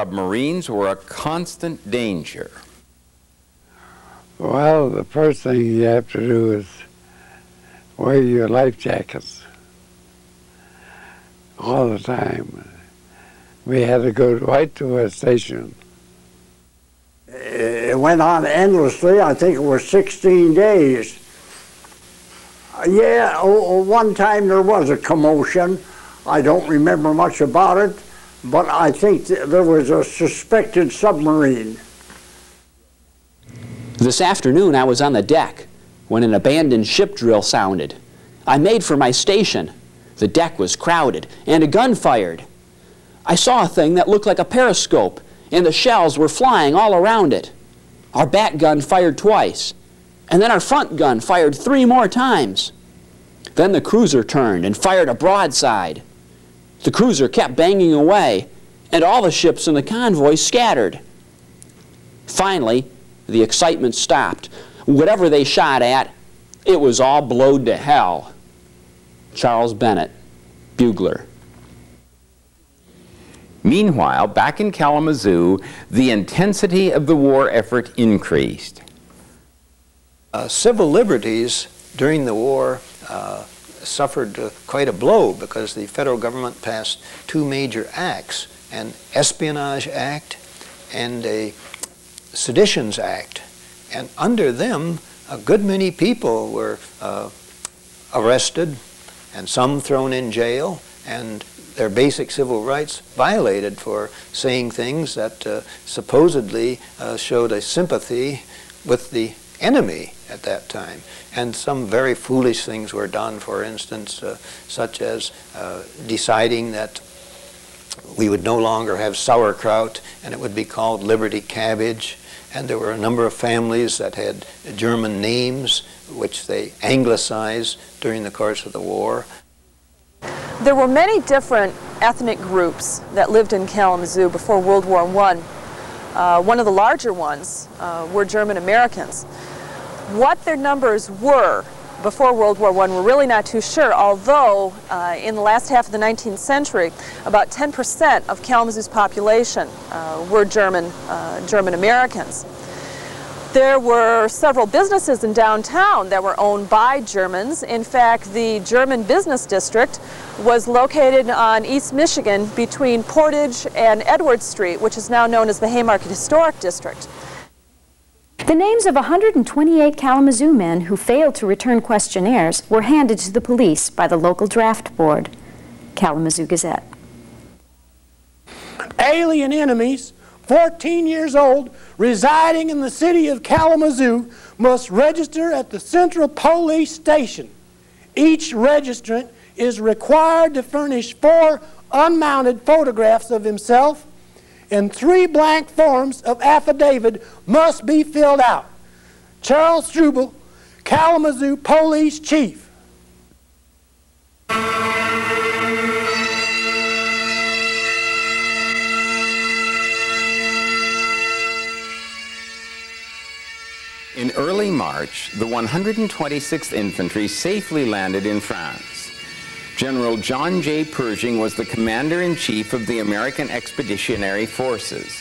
submarines were a constant danger. Well, the first thing you have to do is wear your life jackets all the time. We had to go right to a station. It went on endlessly. I think it was 16 days. Yeah, one time there was a commotion. I don't remember much about it, but I think there was a suspected submarine. This afternoon I was on the deck when an abandoned ship drill sounded. I made for my station. The deck was crowded and a gun fired. I saw a thing that looked like a periscope, and the shells were flying all around it. Our back gun fired twice, and then our front gun fired 3 more times. Then the cruiser turned and fired a broadside. The cruiser kept banging away, and all the ships in the convoy scattered. Finally, the excitement stopped. Whatever they shot at, it was all blowed to hell. Charles Bennett, Bugler. Meanwhile, back in Kalamazoo, the intensity of the war effort increased. Civil liberties during the war suffered quite a blow because the federal government passed 2 major acts, an Espionage Act and a Seditions Act. And under them, a good many people were arrested and some thrown in jail, and their basic civil rights violated for saying things that supposedly showed a sympathy with the enemy at that time. And some very foolish things were done, for instance, such as deciding that we would no longer have sauerkraut and it would be called Liberty Cabbage. And there were a number of families that had German names, which they anglicized during the course of the war. There were many different ethnic groups that lived in Kalamazoo before World War I. One of the larger ones were German Americans. What their numbers were before World War I, we're really not too sure, although in the last half of the 19th century, about 10% of Kalamazoo's population were German Americans. There were several businesses in downtown that were owned by Germans. In fact, the German business district was located on East Michigan between Portage and Edward Street, which is now known as the Haymarket Historic District. The names of 128 Kalamazoo men who failed to return questionnaires were handed to the police by the local draft board. Kalamazoo Gazette. Alien enemies, 14 years old, residing in the city of Kalamazoo, must register at the Central Police Station. Each registrant is required to furnish 4 unmounted photographs of himself, and 3 blank forms of affidavit must be filled out. Charles Struble, Kalamazoo Police Chief. In early March, the 126th Infantry safely landed in France. General John J. Pershing was the commander-in-chief of the American Expeditionary Forces.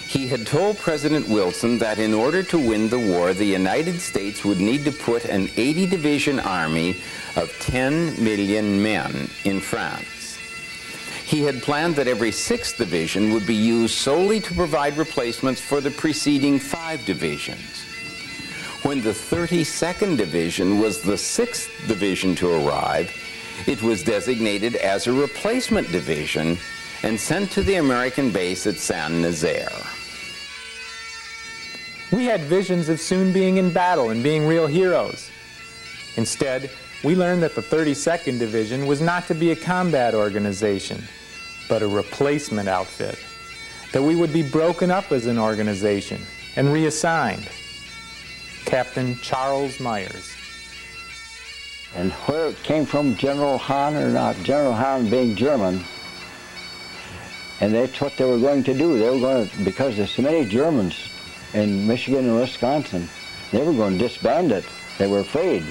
He had told President Wilson that in order to win the war, the United States would need to put an 80-division army of 10 million men in France. He had planned that every 6th division would be used solely to provide replacements for the preceding 5 divisions. When the 32nd Division was the 6th division to arrive, it was designated as a replacement division and sent to the American base at Saint-Nazaire. We had visions of soon being in battle and being real heroes. Instead, we learned that the 32nd Division was not to be a combat organization, but a replacement outfit, that we would be broken up as an organization and reassigned. Captain Charles Myers. And where it came from, General Hahn or not, General Hahn being German, and that's what they were going to do. They were going to, because there's so many Germans in Michigan and Wisconsin, they were going to disband it. They were afraid.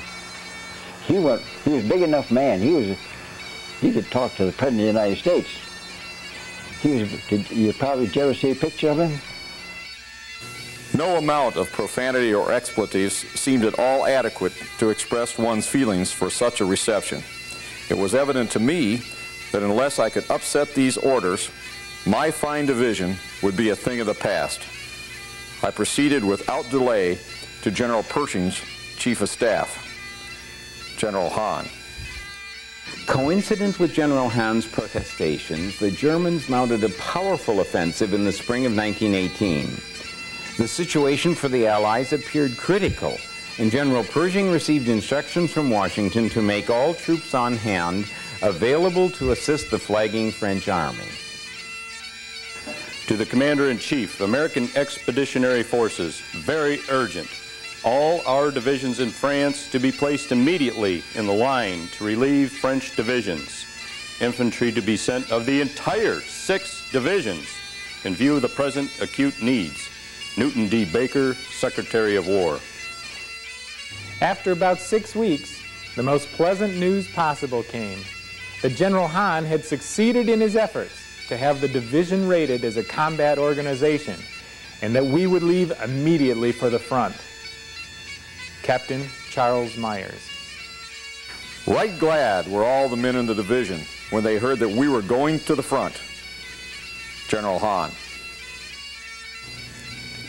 He was a big enough man. He could talk to the President of the United States. Did you ever see a picture of him? No amount of profanity or expletives seemed at all adequate to express one's feelings for such a reception. It was evident to me that unless I could upset these orders, my fine division would be a thing of the past. I proceeded without delay to General Pershing's Chief of Staff, General Hahn. Coincident with General Hahn's protestations, the Germans mounted a powerful offensive in the spring of 1918. The situation for the Allies appeared critical, and General Pershing received instructions from Washington to make all troops on hand available to assist the flagging French army. To the Commander-in-Chief, American Expeditionary Forces, very urgent. All our divisions in France to be placed immediately in the line to relieve French divisions. Infantry to be sent of the entire 6 divisions in view of the present acute needs. Newton D. Baker, Secretary of War. After about 6 weeks, the most pleasant news possible came. That General Hahn had succeeded in his efforts to have the division rated as a combat organization, and that we would leave immediately for the front. Captain Charles Myers. Right glad were all the men in the division when they heard that we were going to the front. General Hahn.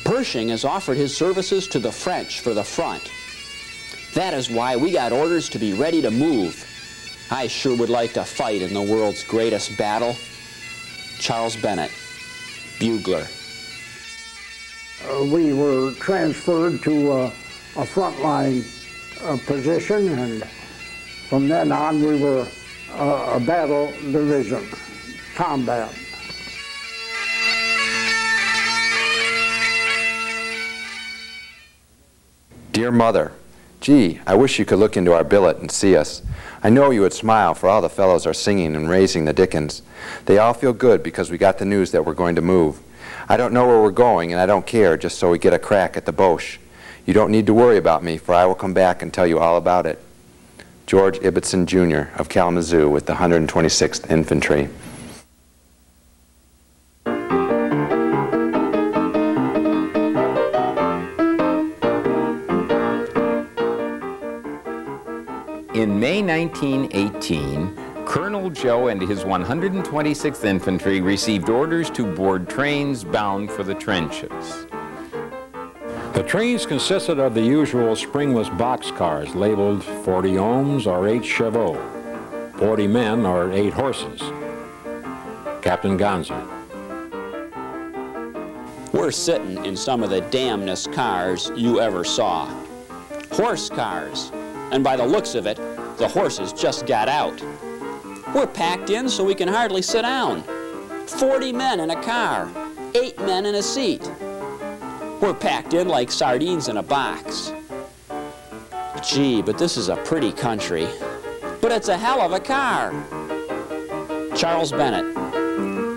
Pershing has offered his services to the French for the front. That is why we got orders to be ready to move. I sure would like to fight in the world's greatest battle. Charles Bennett, bugler. We were transferred to a frontline position, and from then on we were a battle division, combat. Dear Mother, gee, I wish you could look into our billet and see us. I know you would smile, for all the fellows are singing and raising the dickens. They all feel good because we got the news that we're going to move. I don't know where we're going, and I don't care, just so we get a crack at the Boche. You don't need to worry about me, for I will come back and tell you all about it. George Ibbotson, Jr. of Kalamazoo with the 126th Infantry. In May 1918, Colonel Joe and his 126th Infantry received orders to board trains bound for the trenches. The trains consisted of the usual springless boxcars labeled 40 ohms or 8 chevaux, 40 men or 8 horses. Captain Gonzer. We're sitting in some of the damnedest cars you ever saw. Horse cars. And by the looks of it, the horses just got out. We're packed in so we can hardly sit down. 40 men in a car, 8 men in a seat. We're packed in like sardines in a box. Gee, but this is a pretty country. But it's a hell of a car. Charles Bennett,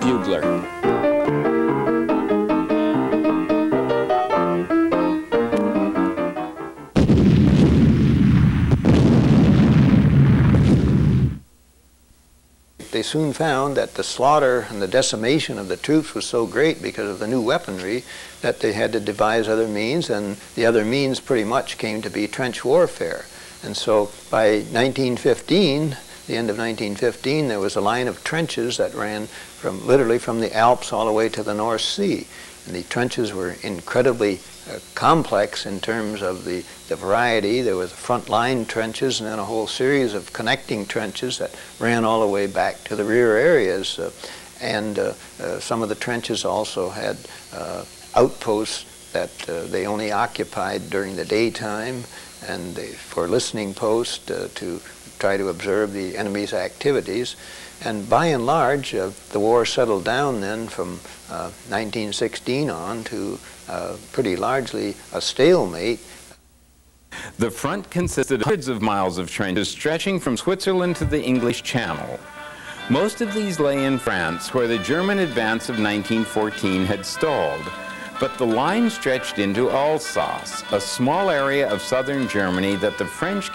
bugler. They soon found that the slaughter and the decimation of the troops was so great because of the new weaponry that they had to devise other means, and the other means pretty much came to be trench warfare. And so by 1915, the end of 1915, there was a line of trenches that ran literally from the Alps all the way to the North Sea. And the trenches were incredibly complex in terms of the variety. There was front line trenches and then a whole series of connecting trenches that ran all the way back to the rear areas. Some of the trenches also had outposts that they only occupied during the daytime, and for listening posts to try to observe the enemy's activities. And by and large, the war settled down then from 1916 on to pretty largely a stalemate. The front consisted of hundreds of miles of trenches stretching from Switzerland to the English Channel. Most of these lay in France, where the German advance of 1914 had stalled. But the line stretched into Alsace, a small area of southern Germany that the French